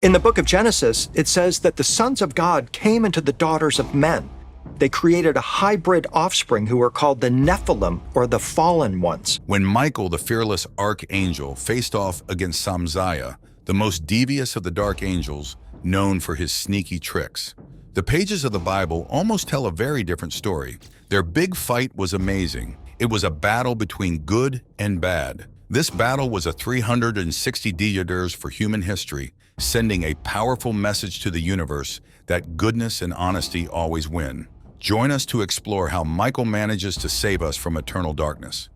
In the book of Genesis, it says that the sons of God came into the daughters of men. They created a hybrid offspring who were called the Nephilim, or the fallen ones. When Michael, the fearless archangel, faced off against Samziah, the most devious of the dark angels, known for his sneaky tricks, the pages of the Bible almost tell a very different story. Their big fight was amazing. It was a battle between good and bad. This battle was a 360 years for human history, sending a powerful message to the universe that goodness and honesty always win. Join us to explore how Michael manages to save us from eternal darkness.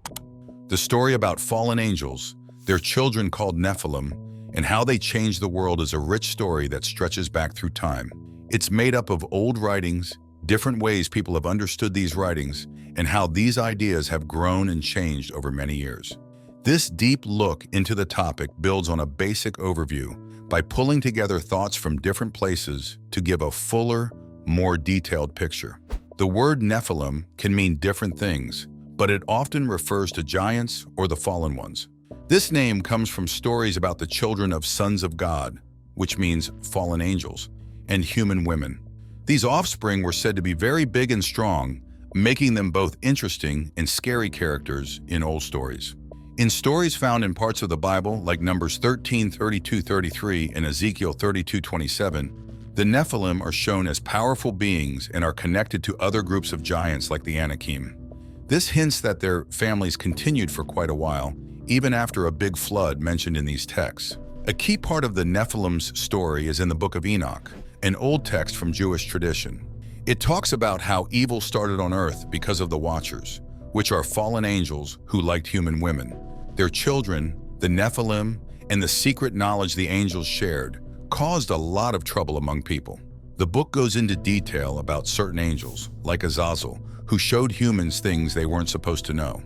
The story about fallen angels, their children called Nephilim, and how they changed the world is a rich story that stretches back through time. It's made up of old writings, different ways people have understood these writings, and how these ideas have grown and changed over many years. This deep look into the topic builds on a basic overview by pulling together thoughts from different places to give a fuller, more detailed picture. The word Nephilim can mean different things, but it often refers to giants or the fallen ones. This name comes from stories about the children of sons of God, which means fallen angels, and human women. These offspring were said to be very big and strong, making them both interesting and scary characters in old stories. In stories found in parts of the Bible, like Numbers 13:32-33 and Ezekiel 32:27, the Nephilim are shown as powerful beings and are connected to other groups of giants like the Anakim. This hints that their families continued for quite a while, even after a big flood mentioned in these texts. A key part of the Nephilim's story is in the Book of Enoch, an old text from Jewish tradition. It talks about how evil started on earth because of the Watchers, which are fallen angels who liked human women. Their children, the Nephilim, and the secret knowledge the angels shared caused a lot of trouble among people. The book goes into detail about certain angels, like Azazel, who showed humans things they weren't supposed to know.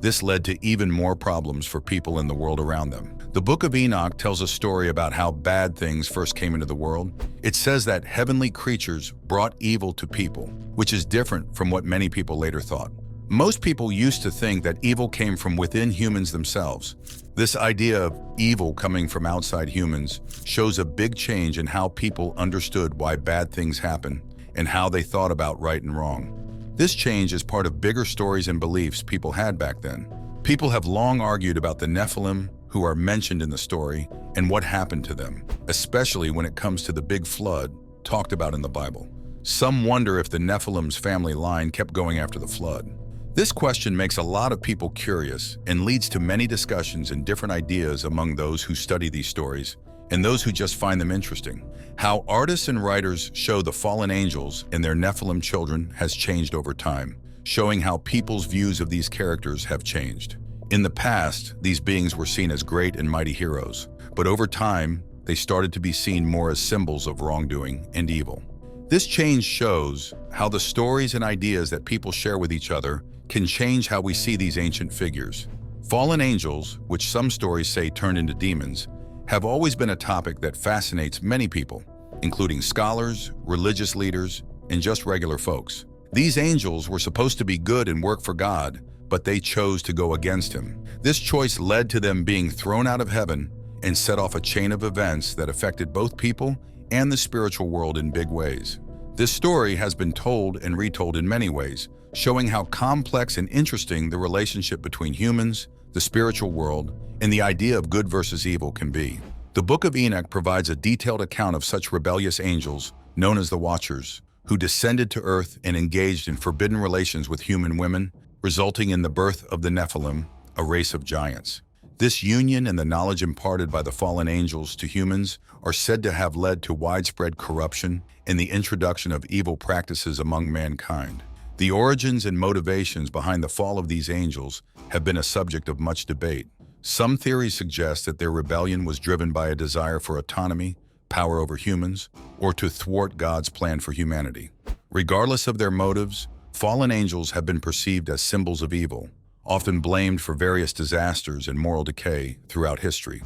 This led to even more problems for people in the world around them. The Book of Enoch tells a story about how bad things first came into the world. It says that heavenly creatures brought evil to people, which is different from what many people later thought. Most people used to think that evil came from within humans themselves. This idea of evil coming from outside humans shows a big change in how people understood why bad things happen and how they thought about right and wrong. This change is part of bigger stories and beliefs people had back then. People have long argued about the Nephilim who are mentioned in the story and what happened to them, especially when it comes to the big flood talked about in the Bible. Some wonder if the Nephilim's family line kept going after the flood. This question makes a lot of people curious and leads to many discussions and different ideas among those who study these stories and those who just find them interesting. How artists and writers show the fallen angels and their Nephilim children has changed over time, showing how people's views of these characters have changed. In the past, these beings were seen as great and mighty heroes, but over time, they started to be seen more as symbols of wrongdoing and evil. This change shows how the stories and ideas that people share with each other can change how we see these ancient figures. Fallen angels, which some stories say turned into demons, have always been a topic that fascinates many people, including scholars, religious leaders, and just regular folks. These angels were supposed to be good and work for God, but they chose to go against Him. This choice led to them being thrown out of heaven and set off a chain of events that affected both people and the spiritual world in big ways. This story has been told and retold in many ways, showing how complex and interesting the relationship between humans, the spiritual world, and the idea of good versus evil can be. The Book of Enoch provides a detailed account of such rebellious angels, known as the Watchers, who descended to earth and engaged in forbidden relations with human women, resulting in the birth of the Nephilim, a race of giants. This union and the knowledge imparted by the fallen angels to humans are said to have led to widespread corruption and the introduction of evil practices among mankind. The origins and motivations behind the fall of these angels have been a subject of much debate. Some theories suggest that their rebellion was driven by a desire for autonomy, power over humans, or to thwart God's plan for humanity. Regardless of their motives, fallen angels have been perceived as symbols of evil, often blamed for various disasters and moral decay throughout history.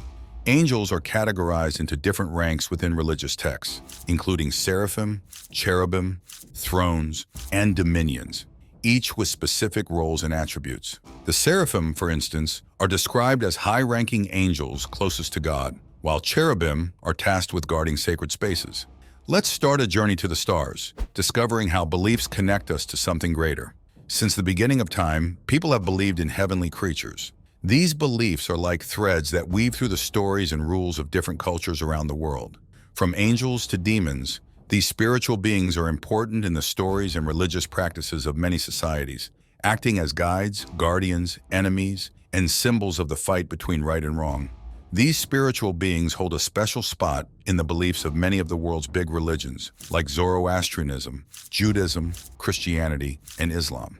Angels are categorized into different ranks within religious texts, including seraphim, cherubim, thrones, and dominions, each with specific roles and attributes. The seraphim, for instance, are described as high-ranking angels closest to God, while cherubim are tasked with guarding sacred spaces. Let's start a journey to the stars, discovering how beliefs connect us to something greater. Since the beginning of time, people have believed in heavenly creatures. These beliefs are like threads that weave through the stories and rules of different cultures around the world. From angels to demons, these spiritual beings are important in the stories and religious practices of many societies, acting as guides, guardians, enemies, and symbols of the fight between right and wrong. These spiritual beings hold a special spot in the beliefs of many of the world's big religions, like Zoroastrianism, Judaism, Christianity, and Islam.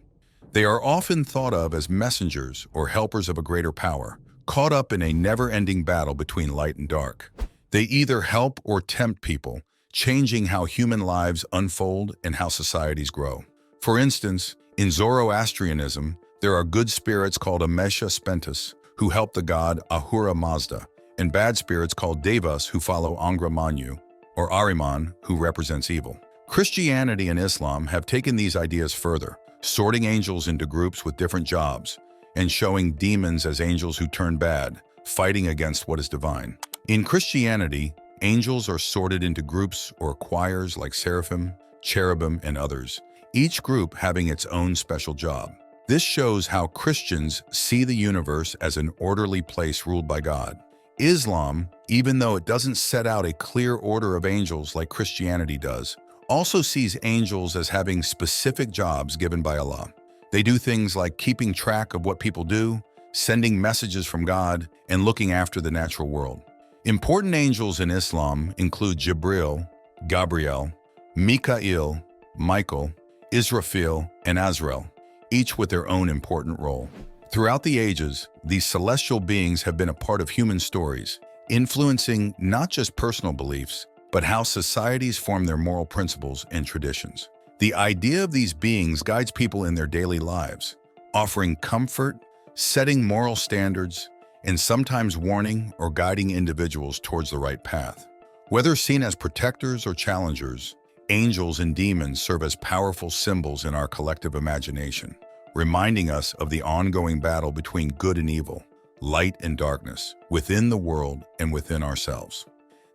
They are often thought of as messengers or helpers of a greater power, caught up in a never-ending battle between light and dark. They either help or tempt people, changing how human lives unfold and how societies grow. For instance, in Zoroastrianism, there are good spirits called Amesha Spentus, who help the god Ahura Mazda, and bad spirits called Devas who follow Angra Mainyu, or Ahriman, who represents evil. Christianity and Islam have taken these ideas further, sorting angels into groups with different jobs, and showing demons as angels who turn bad, fighting against what is divine. In Christianity, angels are sorted into groups or choirs like seraphim, cherubim, and others, each group having its own special job. This shows how Christians see the universe as an orderly place ruled by God. Islam, even though it doesn't set out a clear order of angels like Christianity does, also sees angels as having specific jobs given by Allah. They do things like keeping track of what people do, sending messages from God, and looking after the natural world. Important angels in Islam include Jibril, Gabriel, Mikael, Michael, Israfil, and Azrael, each with their own important role. Throughout the ages, these celestial beings have been a part of human stories, influencing not just personal beliefs, but how societies form their moral principles and traditions. The idea of these beings guides people in their daily lives, offering comfort, setting moral standards, and sometimes warning or guiding individuals towards the right path. Whether seen as protectors or challengers, angels and demons serve as powerful symbols in our collective imagination, reminding us of the ongoing battle between good and evil, light and darkness, within the world and within ourselves.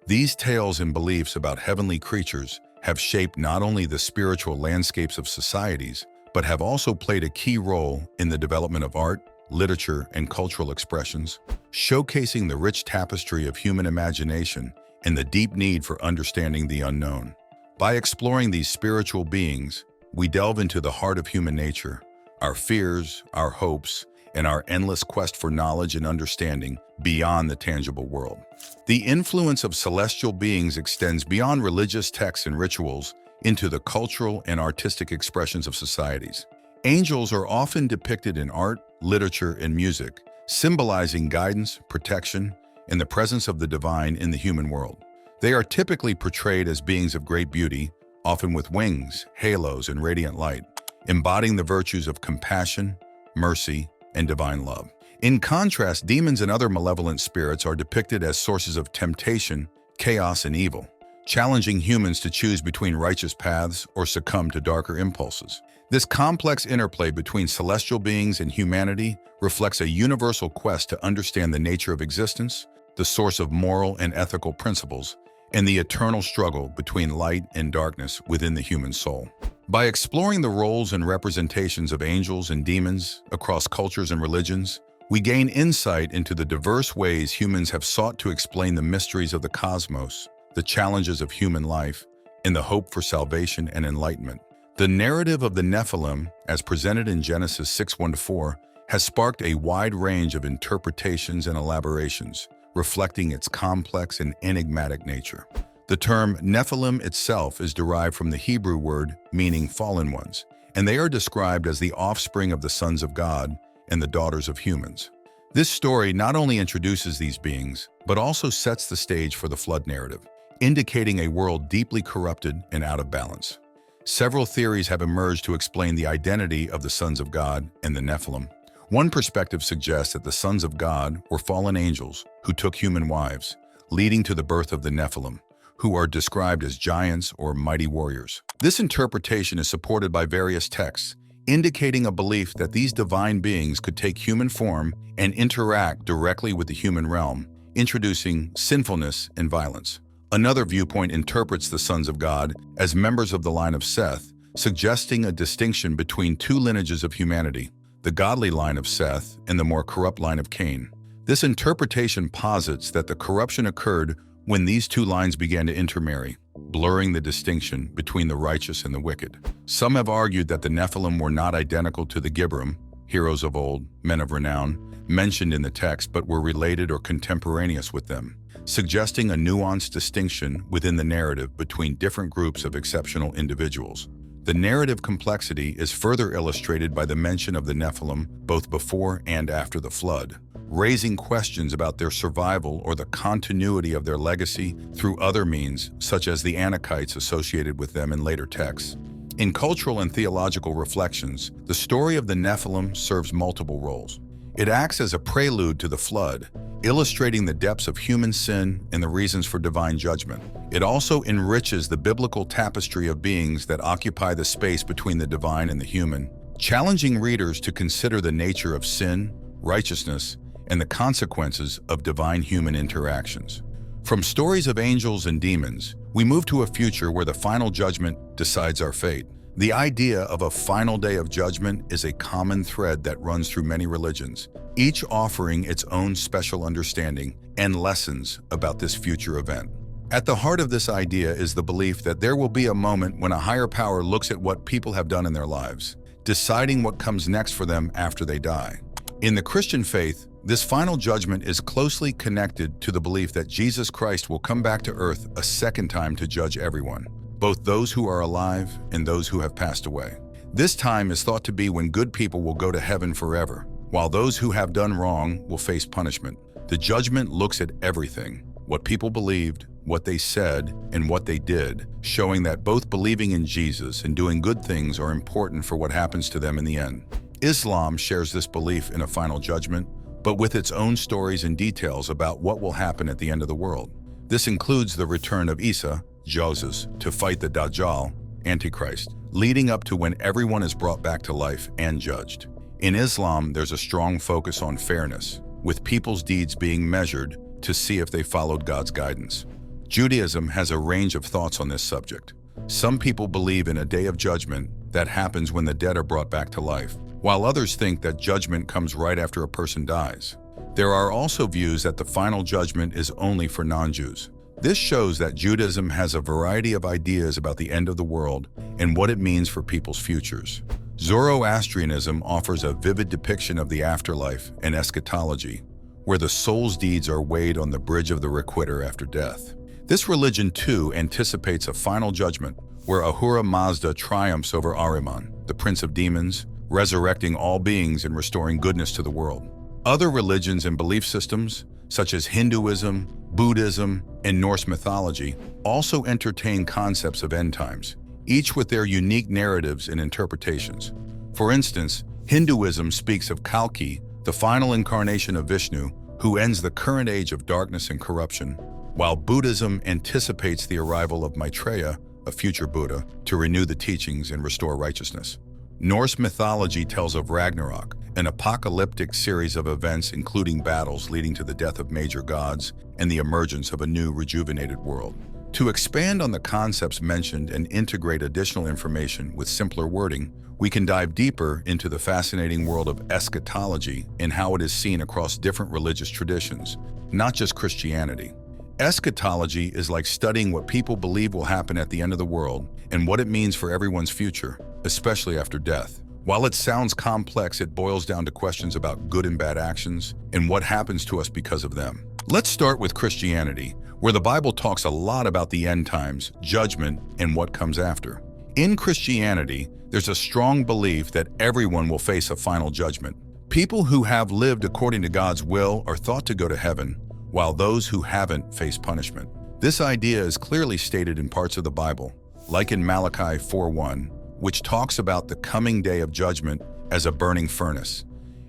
These tales and beliefs about heavenly creatures have shaped not only the spiritual landscapes of societies, but have also played a key role in the development of art, literature, and cultural expressions, showcasing the rich tapestry of human imagination and the deep need for understanding the unknown. By exploring these spiritual beings, we delve into the heart of human nature, our fears, our hopes, and our endless quest for knowledge and understanding beyond the tangible world. The influence of celestial beings extends beyond religious texts and rituals into the cultural and artistic expressions of societies. Angels are often depicted in art, literature, and music, symbolizing guidance, protection, and the presence of the divine in the human world. They are typically portrayed as beings of great beauty, often with wings, halos, and radiant light, embodying the virtues of compassion, mercy, and divine love. In contrast, demons and other malevolent spirits are depicted as sources of temptation, chaos, and evil, challenging humans to choose between righteous paths or succumb to darker impulses. This complex interplay between celestial beings and humanity reflects a universal quest to understand the nature of existence, the source of moral and ethical principles, and the eternal struggle between light and darkness within the human soul. By exploring the roles and representations of angels and demons across cultures and religions, we gain insight into the diverse ways humans have sought to explain the mysteries of the cosmos, the challenges of human life, and the hope for salvation and enlightenment. The narrative of the Nephilim, as presented in Genesis 6:1-4, has sparked a wide range of interpretations and elaborations, reflecting its complex and enigmatic nature. The term Nephilim itself is derived from the Hebrew word meaning fallen ones, and they are described as the offspring of the sons of God and the daughters of humans. This story not only introduces these beings, but also sets the stage for the flood narrative, indicating a world deeply corrupted and out of balance. Several theories have emerged to explain the identity of the sons of God and the Nephilim. One perspective suggests that the sons of God were fallen angels who took human wives, leading to the birth of the Nephilim, who are described as giants or mighty warriors. This interpretation is supported by various texts, indicating a belief that these divine beings could take human form and interact directly with the human realm, introducing sinfulness and violence. Another viewpoint interprets the sons of God as members of the line of Seth, suggesting a distinction between two lineages of humanity, the godly line of Seth and the more corrupt line of Cain. This interpretation posits that the corruption occurred when these two lines began to intermarry, blurring the distinction between the righteous and the wicked. Some have argued that the Nephilim were not identical to the Gibberim, heroes of old, men of renown, mentioned in the text, but were related or contemporaneous with them, suggesting a nuanced distinction within the narrative between different groups of exceptional individuals. The narrative complexity is further illustrated by the mention of the Nephilim both before and after the flood, raising questions about their survival or the continuity of their legacy through other means, such as the Anakites associated with them in later texts. In cultural and theological reflections, the story of the Nephilim serves multiple roles. It acts as a prelude to the flood, illustrating the depths of human sin and the reasons for divine judgment. It also enriches the biblical tapestry of beings that occupy the space between the divine and the human, challenging readers to consider the nature of sin, righteousness, and the consequences of divine-human interactions. From stories of angels and demons, we move to a future where the final judgment decides our fate. The idea of a final day of judgment is a common thread that runs through many religions, each offering its own special understanding and lessons about this future event. At the heart of this idea is the belief that there will be a moment when a higher power looks at what people have done in their lives, deciding what comes next for them after they die. In the Christian faith, this final judgment is closely connected to the belief that Jesus Christ will come back to earth a second time to judge everyone, both those who are alive and those who have passed away. This time is thought to be when good people will go to heaven forever, while those who have done wrong will face punishment. The judgment looks at everything, what people believed, what they said, and what they did, showing that both believing in Jesus and doing good things are important for what happens to them in the end. Islam shares this belief in a final judgment, but with its own stories and details about what will happen at the end of the world. This includes the return of Isa, Joses, to fight the Dajjal, Antichrist, leading up to when everyone is brought back to life and judged. In Islam, there's a strong focus on fairness, with people's deeds being measured to see if they followed God's guidance. Judaism has a range of thoughts on this subject. Some people believe in a day of judgment that happens when the dead are brought back to life, while others think that judgment comes right after a person dies. There are also views that the final judgment is only for non-Jews. This shows that Judaism has a variety of ideas about the end of the world and what it means for people's futures. Zoroastrianism offers a vivid depiction of the afterlife and eschatology, where the soul's deeds are weighed on the bridge of the requitter after death. This religion too anticipates a final judgment, where Ahura Mazda triumphs over Ahriman, the prince of demons, resurrecting all beings and restoring goodness to the world. Other religions and belief systems, such as Hinduism, Buddhism, and Norse mythology, also entertain concepts of end times, each with their unique narratives and interpretations. For instance, Hinduism speaks of Kalki, the final incarnation of Vishnu, who ends the current age of darkness and corruption, while Buddhism anticipates the arrival of Maitreya, a future Buddha, to renew the teachings and restore righteousness. Norse mythology tells of Ragnarok, an apocalyptic series of events including battles leading to the death of major gods and the emergence of a new rejuvenated world. To expand on the concepts mentioned and integrate additional information with simpler wording, we can dive deeper into the fascinating world of eschatology and how it is seen across different religious traditions, not just Christianity. Eschatology is like studying what people believe will happen at the end of the world and what it means for everyone's future, especially after death. While it sounds complex, it boils down to questions about good and bad actions and what happens to us because of them. Let's start with Christianity, where the Bible talks a lot about the end times, judgment, and what comes after. In Christianity, there's a strong belief that everyone will face a final judgment. People who have lived according to God's will are thought to go to heaven, while those who haven't face punishment. This idea is clearly stated in parts of the Bible, like in Malachi 4:1, which talks about the coming day of judgment as a burning furnace,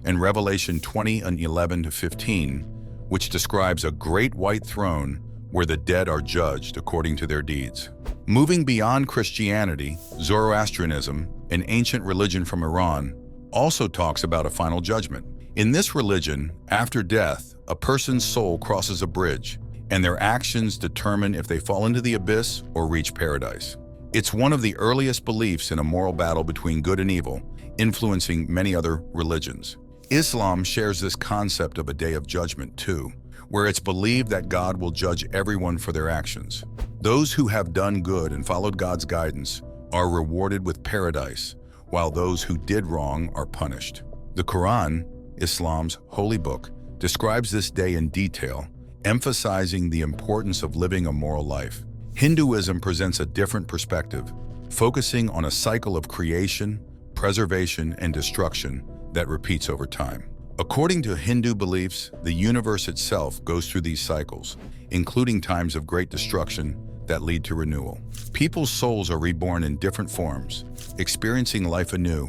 and Revelation 20:11-15, which describes a great white throne where the dead are judged according to their deeds. Moving beyond Christianity, Zoroastrianism, an ancient religion from Iran, also talks about a final judgment. In this religion, after death, a person's soul crosses a bridge, and their actions determine if they fall into the abyss or reach paradise. It's one of the earliest beliefs in a moral battle between good and evil, influencing many other religions. Islam shares this concept of a day of judgment too, where it's believed that God will judge everyone for their actions. Those who have done good and followed God's guidance are rewarded with paradise, while those who did wrong are punished. The Quran, Islam's holy book, describes this day in detail, emphasizing the importance of living a moral life. Hinduism presents a different perspective, focusing on a cycle of creation, preservation, and destruction that repeats over time. According to Hindu beliefs, the universe itself goes through these cycles, including times of great destruction that lead to renewal. People's souls are reborn in different forms, experiencing life anew,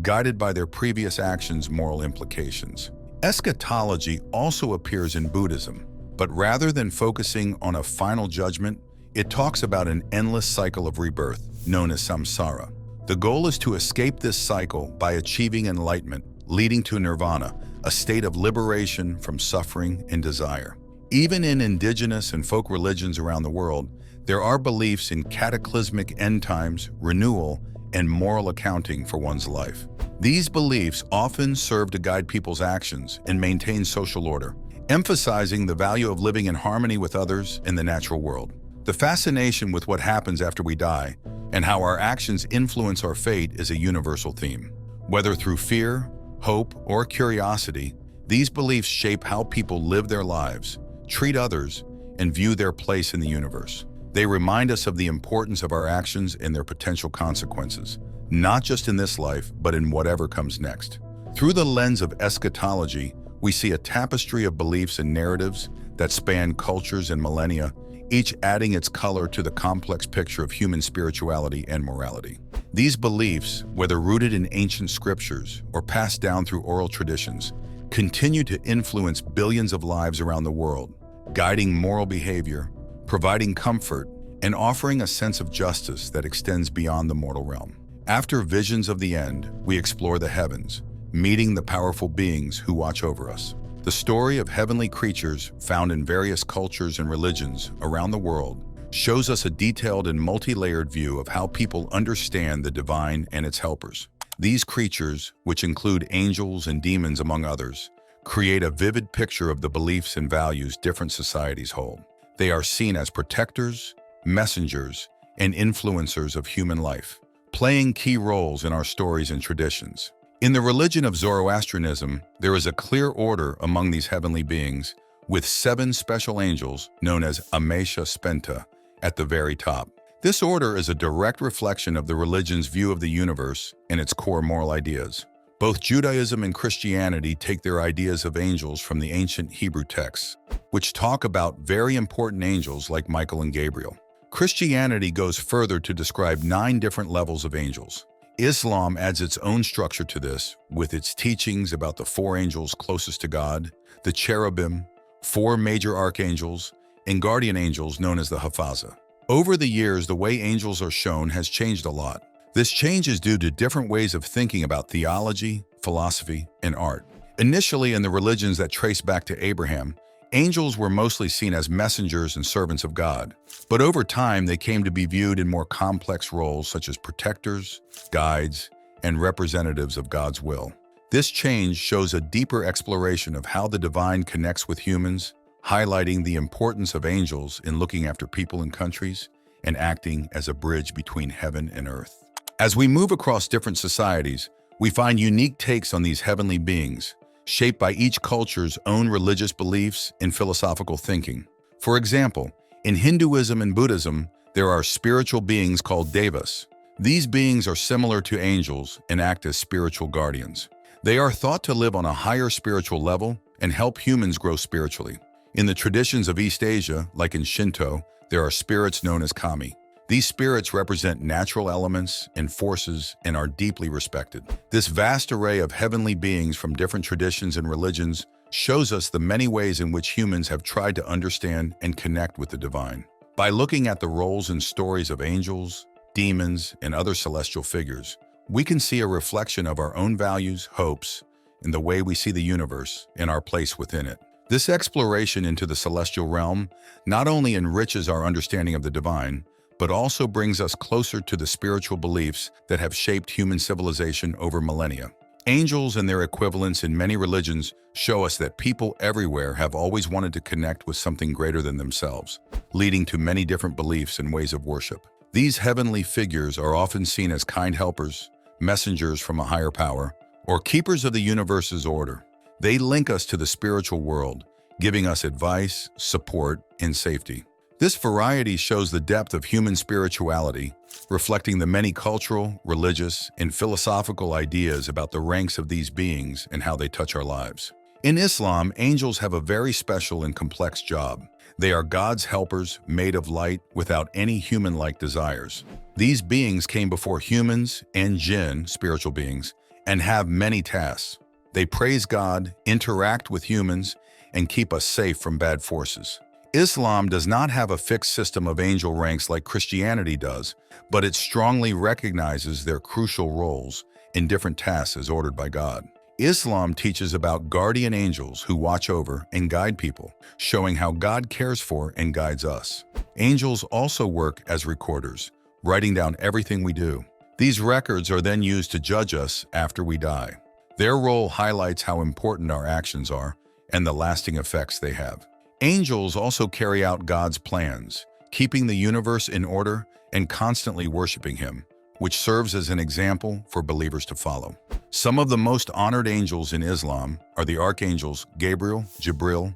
guided by their previous actions' moral implications. Eschatology also appears in Buddhism, but rather than focusing on a final judgment, it talks about an endless cycle of rebirth, known as samsara. The goal is to escape this cycle by achieving enlightenment, leading to nirvana, a state of liberation from suffering and desire. Even in indigenous and folk religions around the world, there are beliefs in cataclysmic end times, renewal, and moral accounting for one's life. These beliefs often serve to guide people's actions and maintain social order, emphasizing the value of living in harmony with others in the natural world. The fascination with what happens after we die and how our actions influence our fate is a universal theme. Whether through fear, hope, or curiosity, these beliefs shape how people live their lives, treat others, and view their place in the universe. They remind us of the importance of our actions and their potential consequences, not just in this life, but in whatever comes next. Through the lens of eschatology, we see a tapestry of beliefs and narratives that span cultures and millennia, each adding its color to the complex picture of human spirituality and morality. These beliefs, whether rooted in ancient scriptures or passed down through oral traditions, continue to influence billions of lives around the world, guiding moral behavior, providing comfort, and offering a sense of justice that extends beyond the mortal realm. After visions of the end, we explore the heavens, meeting the powerful beings who watch over us. The story of heavenly creatures found in various cultures and religions around the world shows us a detailed and multi-layered view of how people understand the divine and its helpers. These creatures, which include angels and demons among others, create a vivid picture of the beliefs and values different societies hold. They are seen as protectors, messengers, and influencers of human life, playing key roles in our stories and traditions. In the religion of Zoroastrianism, there is a clear order among these heavenly beings, with 7 special angels, known as Amesha Spenta, at the very top. This order is a direct reflection of the religion's view of the universe and its core moral ideas. Both Judaism and Christianity take their ideas of angels from the ancient Hebrew texts, which talk about very important angels like Michael and Gabriel. Christianity goes further to describe 9 different levels of angels. Islam adds its own structure to this, with its teachings about the 4 angels closest to God, the cherubim, 4 major archangels, and guardian angels known as the Hafaza. Over the years, the way angels are shown has changed a lot. This change is due to different ways of thinking about theology, philosophy, and art. Initially, in the religions that trace back to Abraham, angels were mostly seen as messengers and servants of God. But over time, they came to be viewed in more complex roles such as protectors, guides, and representatives of God's will. This change shows a deeper exploration of how the divine connects with humans, highlighting the importance of angels in looking after people and countries and acting as a bridge between heaven and earth. As we move across different societies, we find unique takes on these heavenly beings, shaped by each culture's own religious beliefs and philosophical thinking. For example, in Hinduism and Buddhism, there are spiritual beings called devas. These beings are similar to angels and act as spiritual guardians. They are thought to live on a higher spiritual level and help humans grow spiritually. In the traditions of East Asia, like in Shinto, there are spirits known as kami. These spirits represent natural elements and forces and are deeply respected. This vast array of heavenly beings from different traditions and religions shows us the many ways in which humans have tried to understand and connect with the divine. By looking at the roles and stories of angels, demons, and other celestial figures, we can see a reflection of our own values, hopes, in the way we see the universe and our place within it. This exploration into the celestial realm not only enriches our understanding of the divine, but also brings us closer to the spiritual beliefs that have shaped human civilization over millennia. Angels and their equivalents in many religions show us that people everywhere have always wanted to connect with something greater than themselves, leading to many different beliefs and ways of worship. These heavenly figures are often seen as kind helpers, messengers from a higher power, or keepers of the universe's order. They link us to the spiritual world, giving us advice, support, and safety. This variety shows the depth of human spirituality, reflecting the many cultural, religious, and philosophical ideas about the ranks of these beings and how they touch our lives. In Islam, angels have a very special and complex job. They are God's helpers, made of light, without any human-like desires. These beings came before humans and jinn, spiritual beings, and have many tasks. They praise God, interact with humans, and keep us safe from bad forces. Islam does not have a fixed system of angel ranks like Christianity does, but it strongly recognizes their crucial roles in different tasks as ordered by God. Islam teaches about guardian angels who watch over and guide people, showing how God cares for and guides us. Angels also work as recorders, writing down everything we do. These records are then used to judge us after we die. Their role highlights how important our actions are and the lasting effects they have. Angels also carry out God's plans, keeping the universe in order and constantly worshiping Him, which serves as an example for believers to follow. Some of the most honored angels in Islam are the archangels Gabriel, Jibril,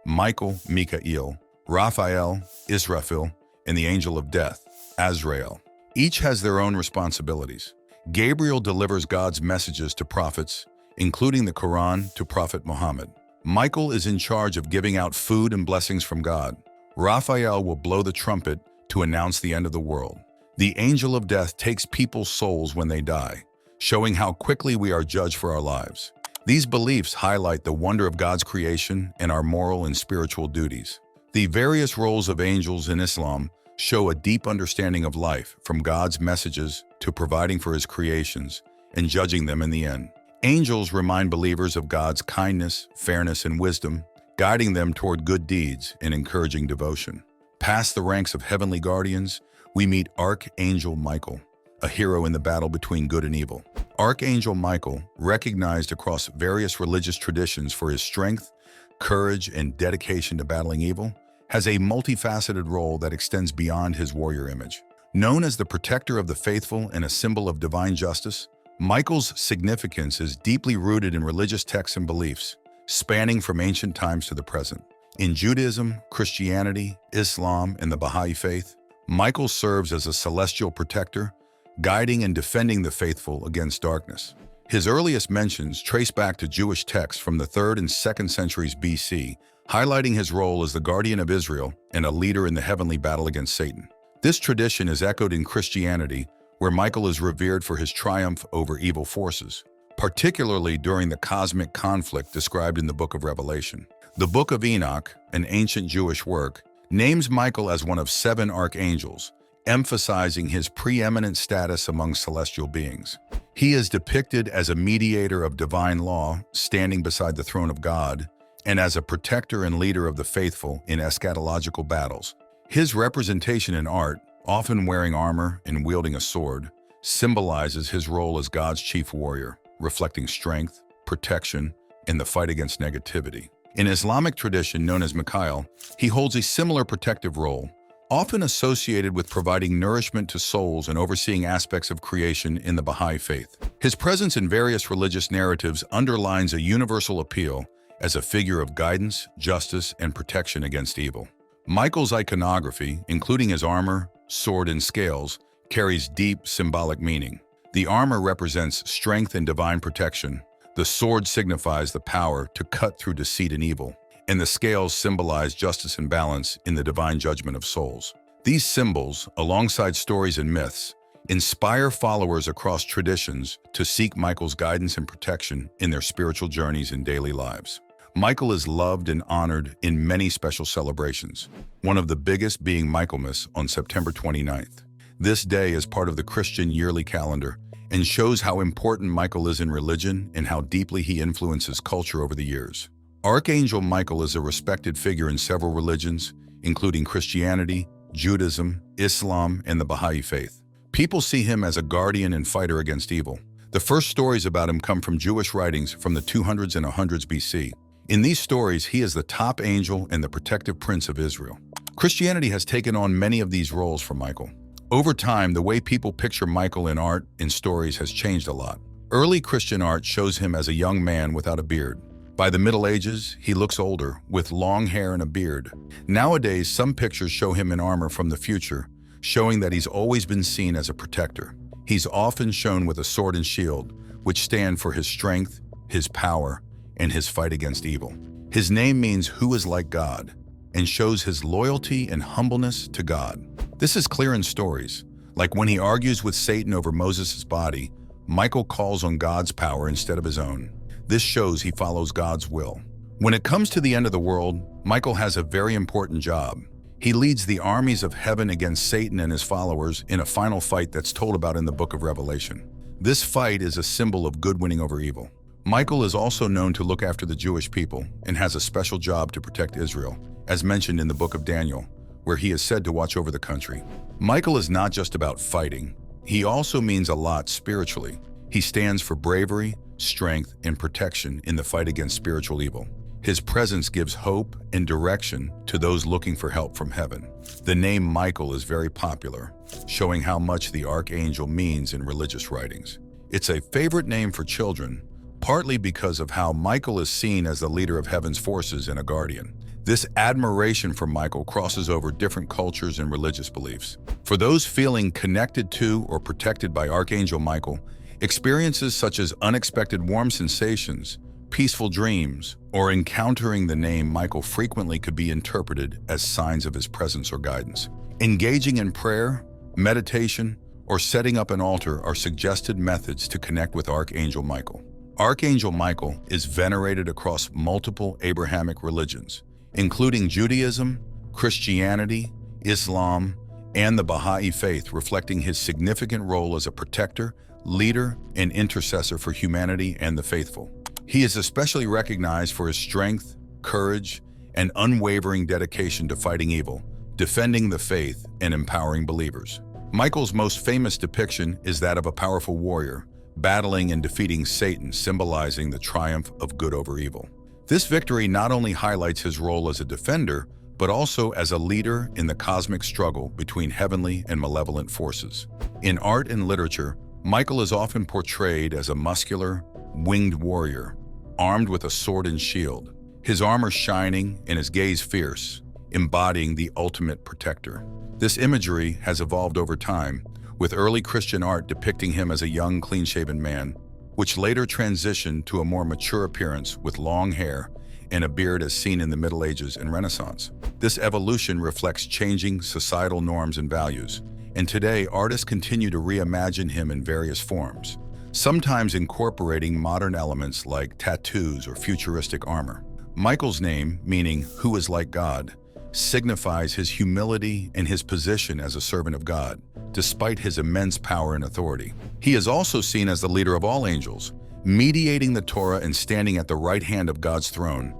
Michael, Mikael, Raphael, Israfil, and the angel of death, Azrael. Each has their own responsibilities. Gabriel delivers God's messages to prophets, including the Quran to Prophet Muhammad. Michael is in charge of giving out food and blessings from God. Raphael will blow the trumpet to announce the end of the world. The angel of death takes people's souls when they die, showing how quickly we are judged for our lives. These beliefs highlight the wonder of God's creation and our moral and spiritual duties. The various roles of angels in Islam show a deep understanding of life, from God's messages to providing for His creations and judging them in the end. Angels remind believers of God's kindness, fairness, and wisdom, guiding them toward good deeds and encouraging devotion. Past the ranks of heavenly guardians, we meet Archangel Michael, a hero in the battle between good and evil. Archangel Michael, recognized across various religious traditions for his strength, courage, and dedication to battling evil, has a multifaceted role that extends beyond his warrior image. Known as the protector of the faithful and a symbol of divine justice, Michael's significance is deeply rooted in religious texts and beliefs, spanning from ancient times to the present. In Judaism, Christianity, Islam, and the Baha'i faith, Michael serves as a celestial protector, guiding and defending the faithful against darkness. His earliest mentions trace back to Jewish texts from the 3rd and 2nd centuries BC, highlighting his role as the guardian of Israel and a leader in the heavenly battle against Satan. This tradition is echoed in Christianity, where Michael is revered for his triumph over evil forces, particularly during the cosmic conflict described in the Book of Revelation. The Book of Enoch, an ancient Jewish work, names Michael as one of 7 archangels, emphasizing his preeminent status among celestial beings. He is depicted as a mediator of divine law, standing beside the throne of God, and as a protector and leader of the faithful in eschatological battles. His representation in art, often wearing armor and wielding a sword, symbolizes his role as God's chief warrior, reflecting strength, protection, and the fight against negativity. In Islamic tradition known as Mikael, he holds a similar protective role, often associated with providing nourishment to souls and overseeing aspects of creation in the Baha'i faith. His presence in various religious narratives underlines a universal appeal as a figure of guidance, justice, and protection against evil. Michael's iconography, including his armor, sword, and scales, carries deep symbolic meaning. The armor represents strength and divine protection, the sword signifies the power to cut through deceit and evil, and the scales symbolize justice and balance in the divine judgment of souls. These symbols, alongside stories and myths, inspire followers across traditions to seek Michael's guidance and protection in their spiritual journeys and daily lives. Michael is loved and honored in many special celebrations, one of the biggest being Michaelmas on September 29th. This day is part of the Christian yearly calendar and shows how important Michael is in religion and how deeply he influences culture over the years. Archangel Michael is a respected figure in several religions, including Christianity, Judaism, Islam, and the Baha'i faith. People see him as a guardian and fighter against evil. The first stories about him come from Jewish writings from the 200s and 100s BC. In these stories, he is the top angel and the protective prince of Israel. Christianity has taken on many of these roles for Michael. Over time, the way people picture Michael in art and stories has changed a lot. Early Christian art shows him as a young man without a beard. By the Middle Ages, he looks older, with long hair and a beard. Nowadays, some pictures show him in armor from the future, showing that he's always been seen as a protector. He's often shown with a sword and shield, which stand for his strength, his power, and his fight against evil. His name means "who is like God," and shows his loyalty and humbleness to God. This is clear in stories, like when he argues with Satan over Moses' body. Michael calls on God's power instead of his own. This shows he follows God's will. When it comes to the end of the world, Michael has a very important job. He leads the armies of heaven against Satan and his followers in a final fight that's told about in the book of Revelation. This fight is a symbol of good winning over evil. Michael is also known to look after the Jewish people and has a special job to protect Israel, as mentioned in the book of Daniel, where he is said to watch over the country. Michael is not just about fighting. He also means a lot spiritually. He stands for bravery, strength, and protection in the fight against spiritual evil. His presence gives hope and direction to those looking for help from heaven. The name Michael is very popular, showing how much the archangel means in religious writings. It's a favorite name for children, partly because of how Michael is seen as the leader of heaven's forces and a guardian. This admiration for Michael crosses over different cultures and religious beliefs. For those feeling connected to or protected by Archangel Michael, experiences such as unexpected warm sensations, peaceful dreams, or encountering the name Michael frequently could be interpreted as signs of his presence or guidance. Engaging in prayer, meditation, or setting up an altar are suggested methods to connect with Archangel Michael. Archangel Michael is venerated across multiple Abrahamic religions, including Judaism, Christianity, Islam, and the Baha'i faith, reflecting his significant role as a protector, leader, and intercessor for humanity and the faithful. He is especially recognized for his strength, courage, and unwavering dedication to fighting evil, defending the faith, and empowering believers. Michael's most famous depiction is that of a powerful warrior, battling and defeating Satan, symbolizing the triumph of good over evil. This victory not only highlights his role as a defender, but also as a leader in the cosmic struggle between heavenly and malevolent forces. In art and literature, Michael is often portrayed as a muscular, winged warrior, armed with a sword and shield, his armor shining and his gaze fierce, embodying the ultimate protector. This imagery has evolved over time, with early Christian art depicting him as a young, clean-shaven man, which later transitioned to a more mature appearance with long hair and a beard as seen in the Middle Ages and Renaissance. This evolution reflects changing societal norms and values, and today artists continue to reimagine him in various forms, sometimes incorporating modern elements like tattoos or futuristic armor. Michael's name, meaning "who is like God," signifies his humility and his position as a servant of God, despite his immense power and authority. He is also seen as the leader of all angels, mediating the Torah and standing at the right hand of God's throne,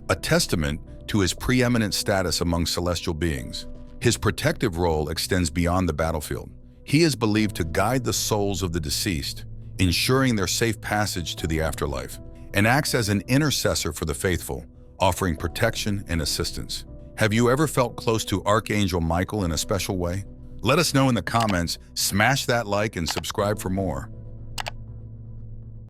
a testament to his preeminent status among celestial beings. His protective role extends beyond the battlefield. He is believed to guide the souls of the deceased, ensuring their safe passage to the afterlife, and acts as an intercessor for the faithful, offering protection and assistance. Have you ever felt close to Archangel Michael in a special way? Let us know in the comments, smash that like and subscribe for more.